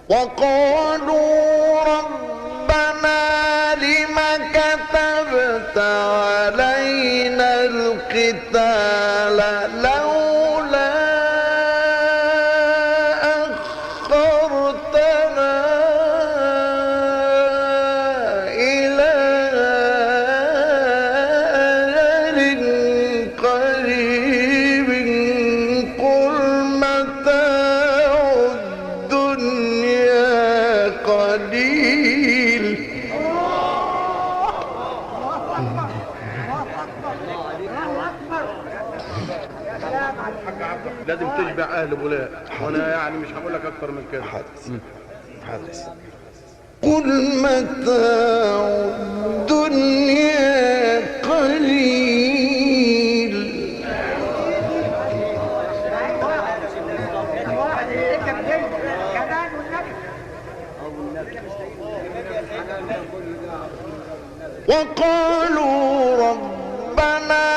وقالوا ربنا لم كتبت علينا القتال لولا أخرتنا إلى أجل قريب قل متاع الدنيا قليل. لازم تشبع اهل بولاق، وانا يعني مش هقول لك اكتر من كده. حدث قل متاع الدنيا قليل وقالوا ربنا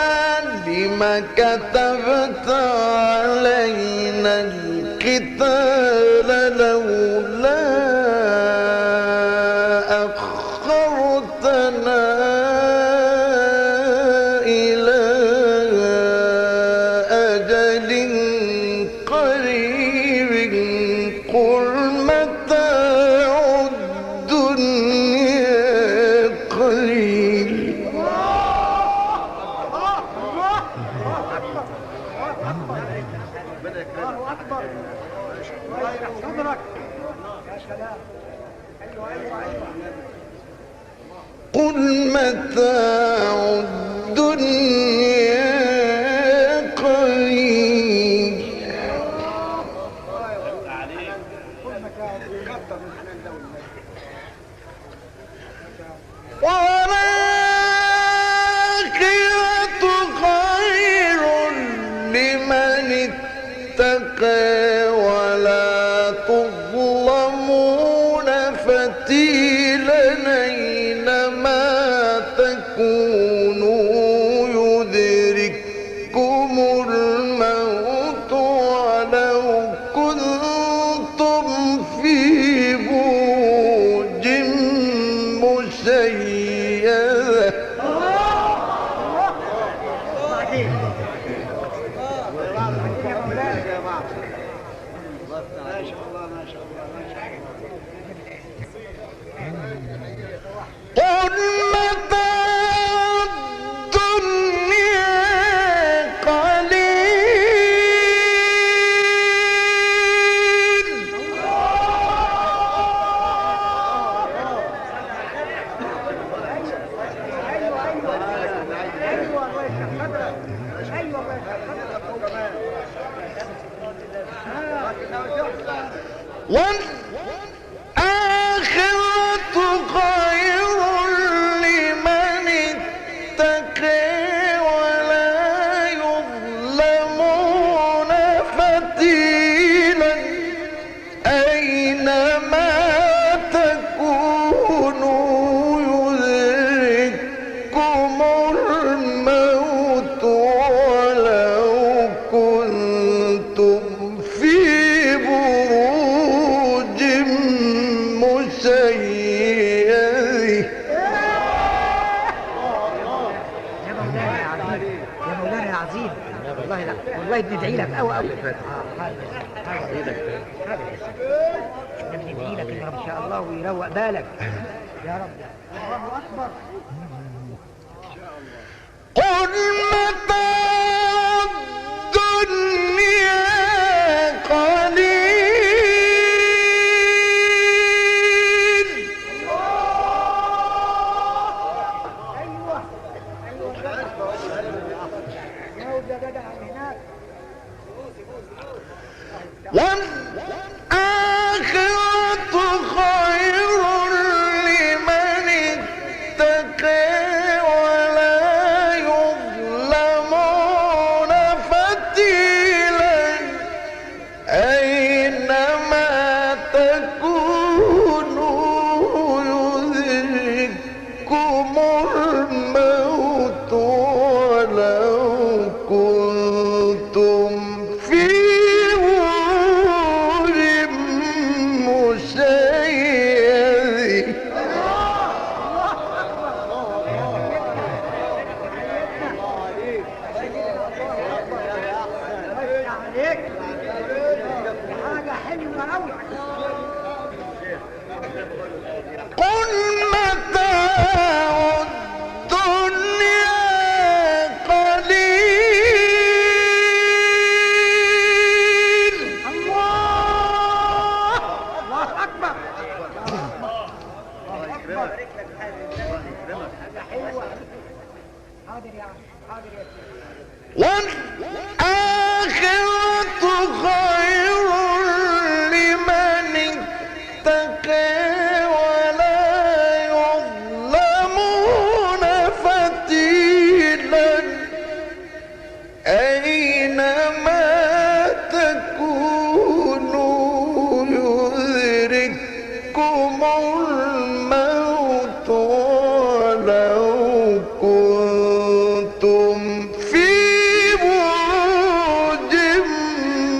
لم كتبت علينا القتال لولا أخرتنا إلى أجل قريب قل متاع الدنيا قليل. قل متاع الدنيا قليل والآخرة خير لمن اتقى ولا تظلمون فتيلا أينما تكونوا يدرككم الموت ولو كنتم في بروج مشيدة. قل متاع الدنيا قليل والآخرة خير لمن اتقى ولا يظلمون فتيلا أينما تكونوا يدرككم الموت ولو كنتم في بروج مشيدة. يا مولانا يا عظيم، والله لا والله بندعي لك قوي قوي. بندعي لك ان شاء الله ويروق بالك يا رب. الله اكبر. قل متاع الدنيا قليل والآخرة خير لمن اتقى ولا يظلمون فتيلا أينما تكونوا يدرككم الموت ولو كنتم في بروج حاضر يا عم، حاضر يا سيدي. والآخرة خير لمن اتقى ولا يظلمون فتيلا أينما تكونوا يدرككم الموت ولو كنتم في بروج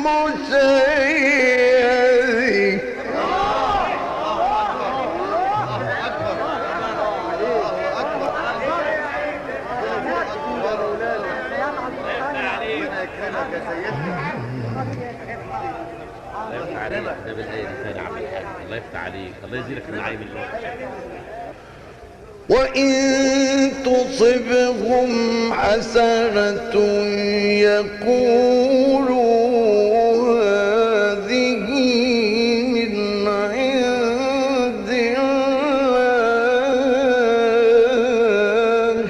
مشيدة. الله يفتح عليك ده بالآية دي تاني يا عم الحاج. الله يفتح عليك، الله يزيلك النعيم اللي وإن تصبهم حسنة يقولوا هذه من عند الله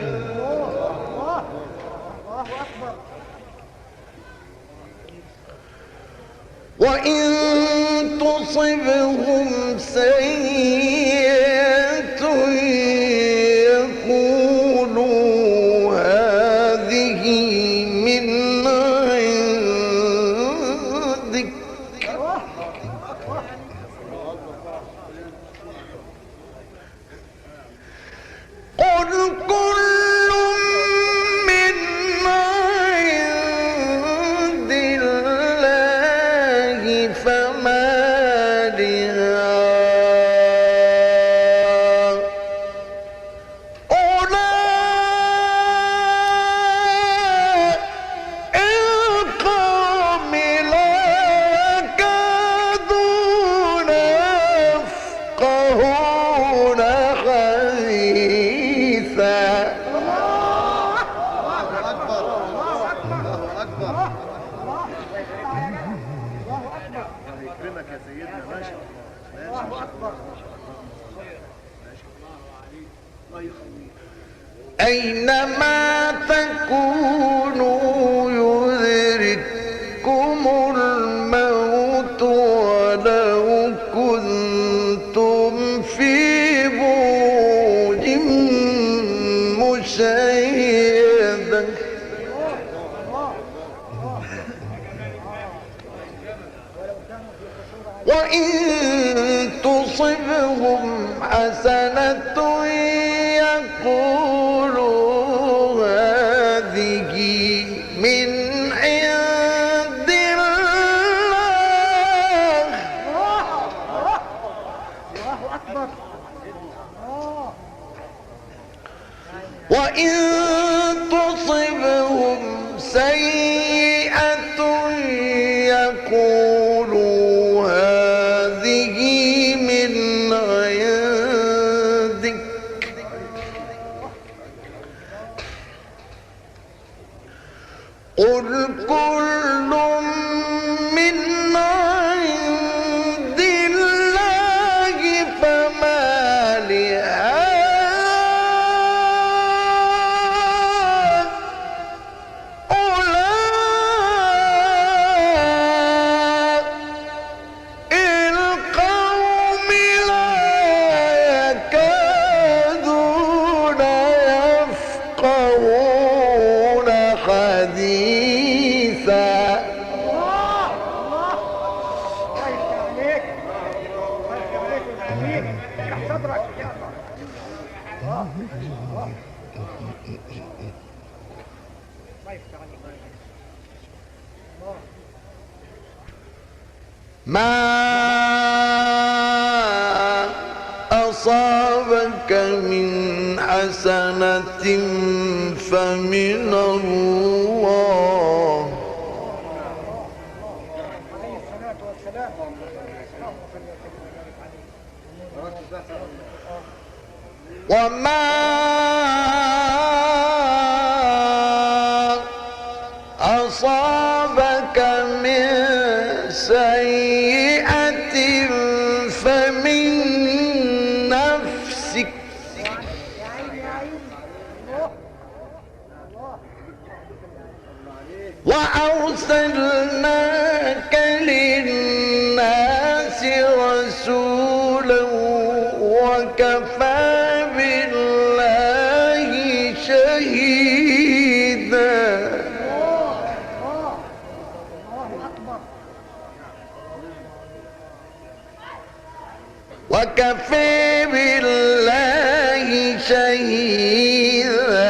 وإن تصبهم سيئة يقولوا هذه من عندك قل كل من عند الله فما القوم لا يكادون يفقهون حديثا. يكرمك يا سيدنا. ماشي أينما تكونوا يدرككم الموت ولو كنتم في بروج مشيدة. وإن تصبهم حسنة يقولوا هذه من عند الله وإن تصبهم سيئة يقولوا هذه من عندك قل كل من عند الله فما القوم لا يكادون يفقهون حديثا. ما أصابك من حسنة فمن الله عليه الصلاة والسلام. وما أصابك من سيئة فمن نفسك أرسلناك للناس رسولا وكفى بالله شهيدا. وكفى بالله شهيدا.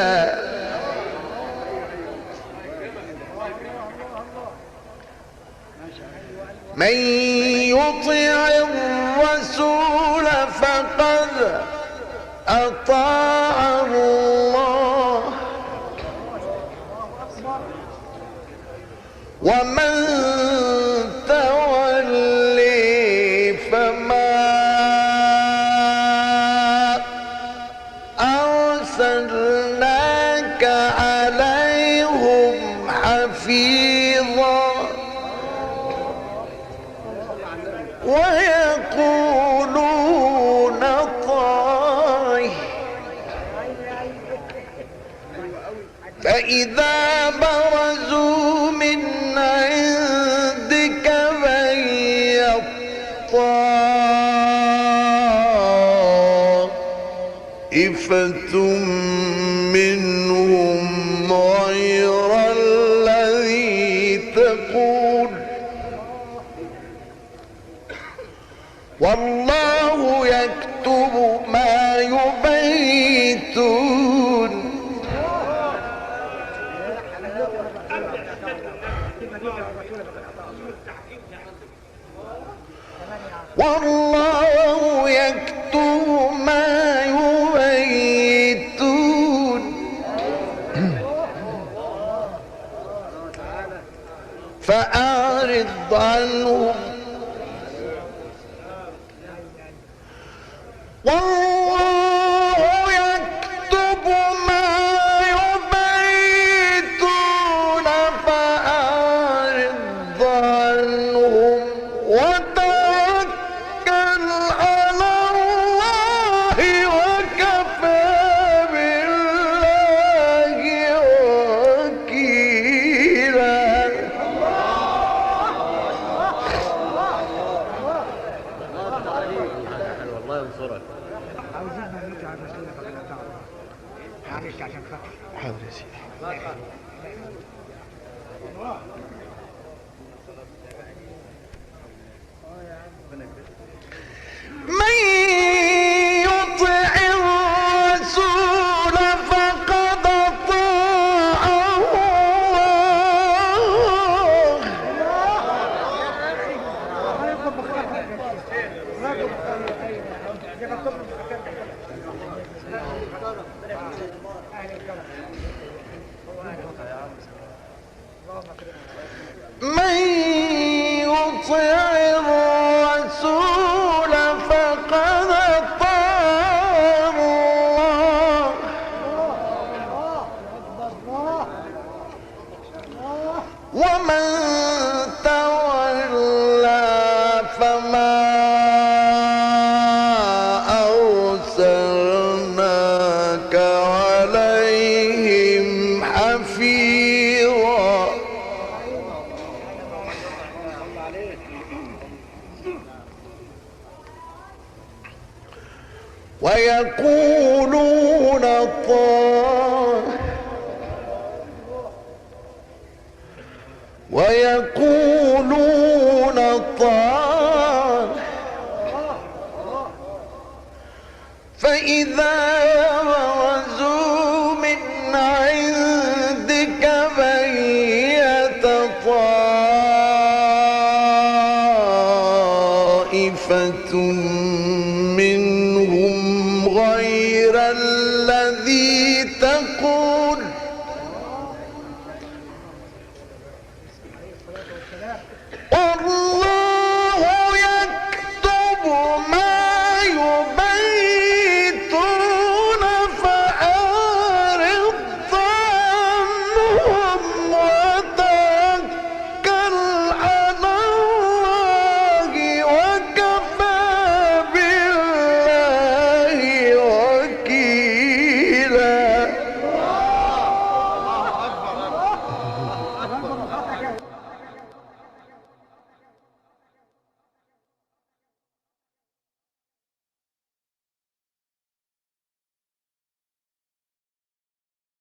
من يطع الرسول فقد أطاع الله ومن تولي فما أرسلناك عليهم حفيظا. ويقولون طاعة فإذا برزوا من عندك بيت طائفة منهم غير الذي تقول والله يكتب ما يبيتون. والله يكتب ما يبيتون. فأعرض عنهم والله يكتب ما يبيتون. فأعرض عنهم وتوكل على الله وكفى بالله وكيلا. والله ينصرك. عاوزين ما نرجع المسؤولية فقد أطاع الله. معلش عشان خاطر. حاضر يا سيدي. من يطع الرسول فقد أطاع الله من يطع الرسول فقد أطاع الله ومن تولى فما أرسلناك عليهم حفيظا. ويقولون طاعة ويقولون طاعة فإذا برزوا من عندك بيت طائفة منهم غير الذي تقول